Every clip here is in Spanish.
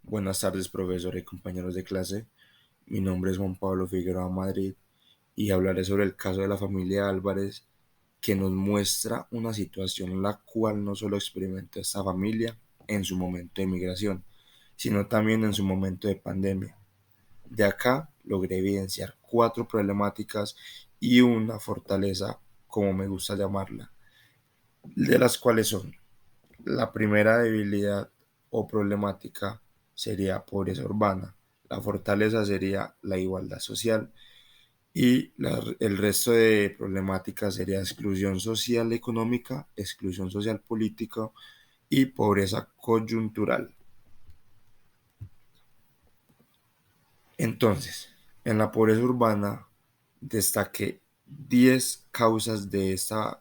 Buenas tardes, profesor y compañeros de clase. Mi nombre es Juan Pablo Figueroa Madrid y hablaré sobre el caso de la familia Álvarez, que nos muestra una situación la cual no solo experimentó esta familia en su momento de migración, sino también en su momento de pandemia. De acá logré evidenciar cuatro problemáticas y una fortaleza, como me gusta llamarla, de las cuales son: la primera debilidad o problemática sería pobreza urbana, la fortaleza sería la igualdad social y el resto de problemáticas sería exclusión social económica, exclusión social política y pobreza coyuntural. Entonces, en la pobreza urbana destaqué 10 causas de esta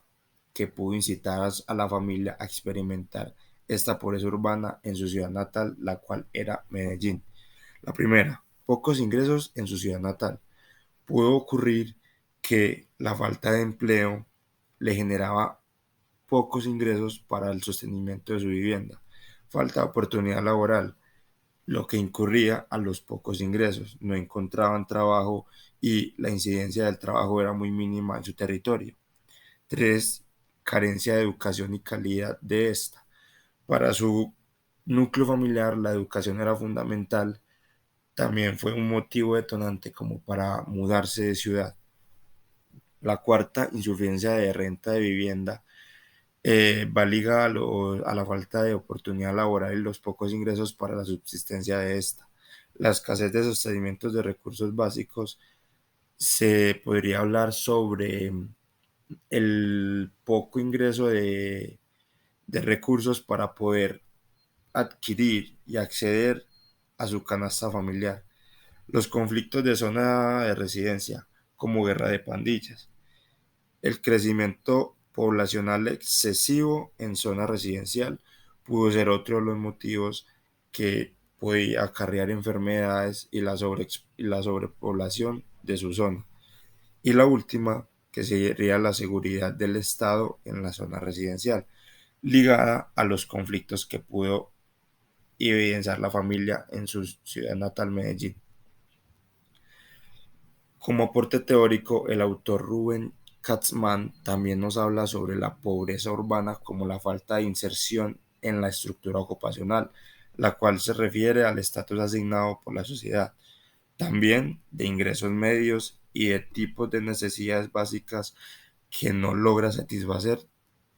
que pudo incitar a la familia a experimentar esta pobreza urbana en su ciudad natal, la cual era Medellín. La primera, pocos ingresos en su ciudad natal. Pudo ocurrir que la falta de empleo le generaba pocos ingresos para el sostenimiento de su vivienda. Falta de oportunidad laboral, lo que incurría a los pocos ingresos. No encontraban trabajo y la incidencia del trabajo era muy mínima en su territorio. 3. Carencia de educación y calidad de esta. Para su núcleo familiar la educación era fundamental. También fue un motivo detonante como para mudarse de ciudad. La cuarta, insuficiencia de renta de vivienda, va ligada a la falta de oportunidad laboral y los pocos ingresos para la subsistencia de esta. La escasez de sostenimientos de recursos básicos, se podría hablar sobre el poco ingreso de recursos para poder adquirir y acceder a su canasta familiar. Los conflictos de zona de residencia, como guerra de pandillas. El crecimiento poblacional excesivo en zona residencial pudo ser otro de los motivos que podía acarrear enfermedades y la sobrepoblación de su zona. Y la última, que sería la seguridad del Estado en la zona residencial, ligada a los conflictos que pudo evidenciar la familia en su ciudad natal, Medellín. Como aporte teórico, el autor Rubén Katzmann también nos habla sobre la pobreza urbana como la falta de inserción en la estructura ocupacional, la cual se refiere al estatus asignado por la sociedad, también de ingresos medios y de tipos de necesidades básicas que no logra satisfacer,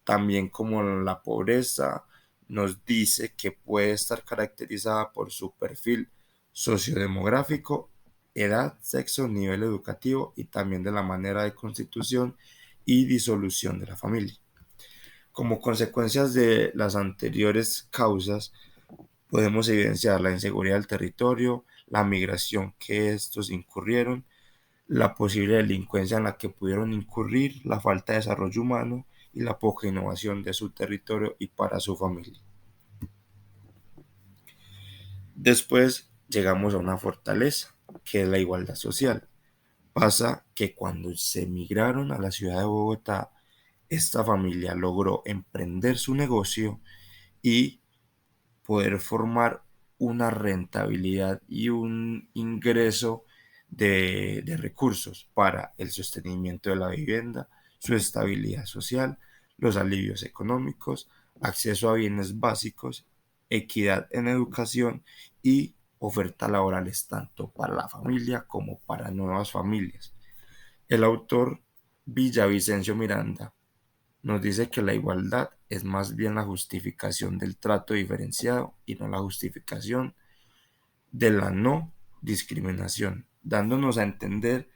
también como la pobreza nos dice que puede estar caracterizada por su perfil sociodemográfico, edad, sexo, nivel educativo y también de la manera de constitución y disolución de la familia. Como consecuencias de las anteriores causas, podemos evidenciar la inseguridad del territorio, la migración que estos incurrieron, la posible delincuencia en la que pudieron incurrir, la falta de desarrollo humano y la poca innovación de su territorio y para su familia. Después llegamos a una fortaleza, que es la igualdad social. Pasa que cuando se emigraron a la ciudad de Bogotá, esta familia logró emprender su negocio y poder formar una rentabilidad y un ingreso de recursos para el sostenimiento de la vivienda, su estabilidad social, los alivios económicos, acceso a bienes básicos, equidad en educación y ofertas laborales tanto para la familia como para nuevas familias. El autor Villavicencio Miranda nos dice que la igualdad es más bien la justificación del trato diferenciado y no la justificación de la no discriminación, dándonos a entender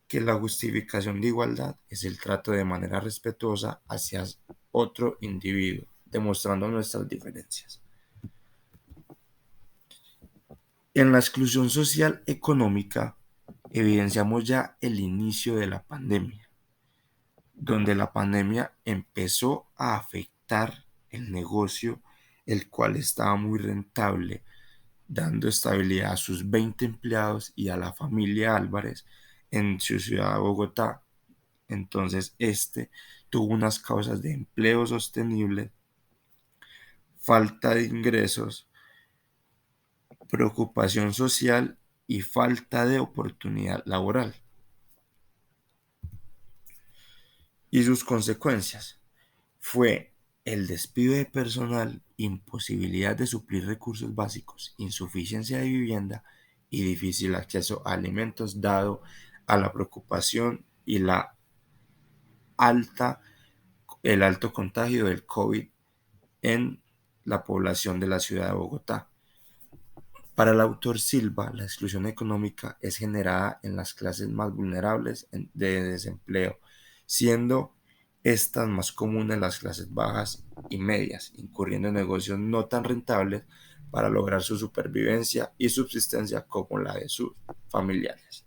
que la justificación de igualdad es el trato de manera respetuosa hacia otro individuo, demostrando nuestras diferencias. En la exclusión social económica evidenciamos ya el inicio de la pandemia, donde la pandemia empezó a afectar el negocio, el cual estaba muy rentable, dando estabilidad a sus 20 empleados y a la familia Álvarez en su ciudad de Bogotá. Entonces, este tuvo unas causas de empleo sostenible, falta de ingresos preocupación social y falta de oportunidad laboral. Y sus consecuencias fue el despido de personal, imposibilidad de suplir recursos básicos, insuficiencia de vivienda y difícil acceso a alimentos dado a la preocupación y alta, el alto contagio del COVID en la población de la ciudad de Bogotá. Para el autor Silva, la exclusión económica es generada en las clases más vulnerables de desempleo, siendo estas más comunes en las clases bajas y medias, incurriendo en negocios no tan rentables para lograr su supervivencia y subsistencia como la de sus familiares.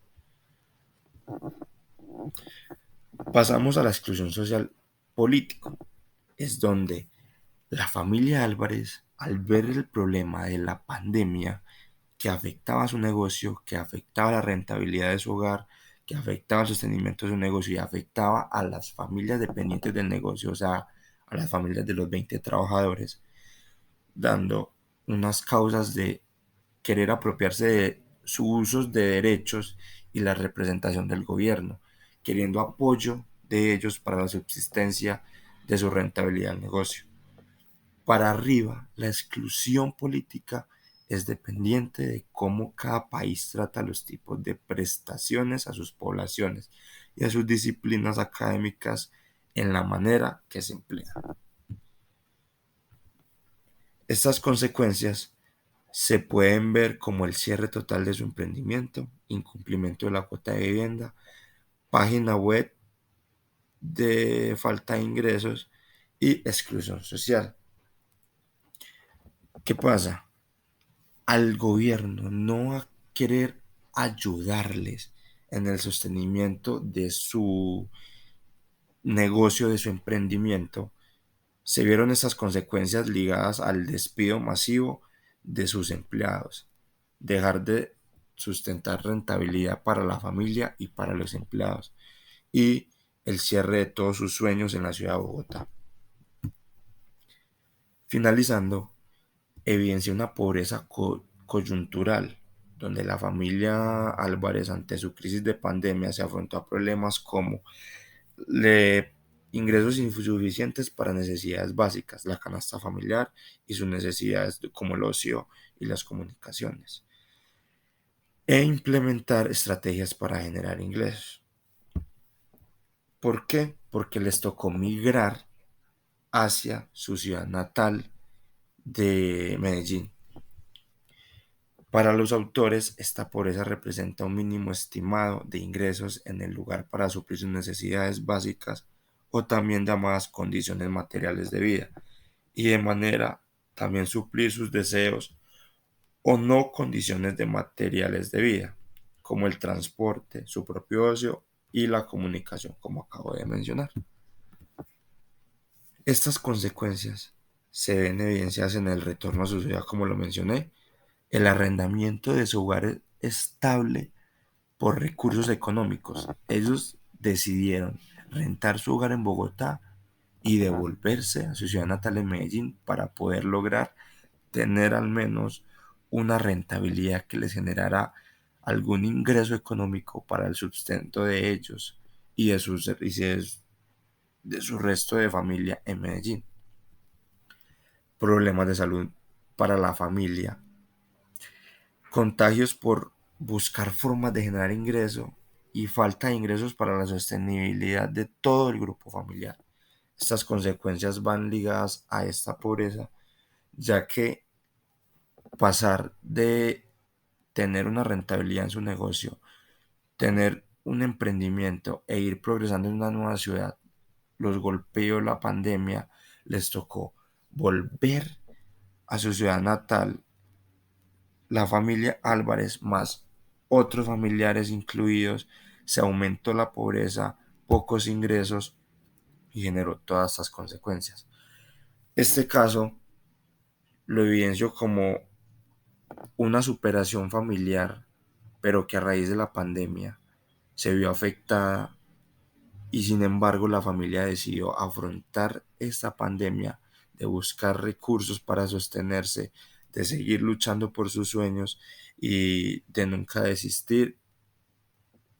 Pasamos a la exclusión social política. Es donde la familia Álvarez, al ver el problema de la pandemia, que afectaba a su negocio, que afectaba la rentabilidad de su hogar, que afectaba el sostenimiento de su negocio y afectaba a las familias dependientes del negocio, o sea, a las familias de los 20 trabajadores, dando unas causas de querer apropiarse de sus usos de derechos y la representación del gobierno, queriendo apoyo de ellos para la subsistencia de su rentabilidad del negocio. Para arriba, la exclusión política es dependiente de cómo cada país trata los tipos de prestaciones a sus poblaciones y a sus disciplinas académicas en la manera que se emplea. Estas consecuencias se pueden ver como el cierre total de su emprendimiento, incumplimiento de la cuota de vivienda, página web de falta de ingresos y exclusión social. ¿Qué pasa? Al gobierno no a querer ayudarles en el sostenimiento de su negocio, de su emprendimiento, se vieron estas consecuencias ligadas al despido masivo de sus empleados, dejar de sustentar rentabilidad para la familia y para los empleados, y el cierre de todos sus sueños en la ciudad de Bogotá. Finalizando, evidencia una pobreza coyuntural, donde la familia Álvarez ante su crisis de pandemia se afrontó a problemas como ingresos insuficientes para necesidades básicas, la canasta familiar y sus necesidades como el ocio y las comunicaciones, e implementar estrategias para generar ingresos. ¿Por qué? Porque les tocó migrar hacia su ciudad natal de Medellín. Para los autores, esta pobreza representa un mínimo estimado de ingresos en el lugar para suplir sus necesidades básicas o también llamadas condiciones materiales de vida, y de manera también suplir sus deseos o no condiciones de materiales de vida, como el transporte, su propio ocio y la comunicación, como acabo de mencionar. Estas consecuencias se ven evidenciadas en el retorno a su ciudad, como lo mencioné, el arrendamiento de su hogar estable por recursos económicos. Ellos decidieron rentar su hogar en Bogotá y devolverse a su ciudad natal en Medellín para poder lograr tener al menos una rentabilidad que les generara algún ingreso económico para el sustento de ellos y de su resto de familia en Medellín. Problemas de salud para la familia, contagios por buscar formas de generar ingreso y falta de ingresos para la sostenibilidad de todo el grupo familiar. Estas consecuencias van ligadas a esta pobreza, ya que pasar de tener una rentabilidad en su negocio, tener un emprendimiento e ir progresando en una nueva ciudad, los golpeó la pandemia, les tocó volver a su ciudad natal, la familia Álvarez más otros familiares incluidos, se aumentó la pobreza, pocos ingresos y generó todas estas consecuencias. Este caso lo evidencio como una superación familiar, pero que a raíz de la pandemia se vio afectada, y sin embargo la familia decidió afrontar esta pandemia de buscar recursos para sostenerse, de seguir luchando por sus sueños y de nunca desistir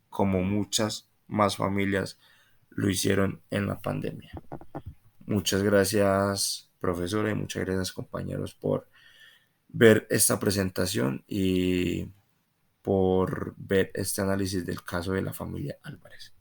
como muchas más familias lo hicieron en la pandemia. Muchas gracias, profesora, y muchas gracias, compañeros, por ver esta presentación y por ver este análisis del caso de la familia Álvarez.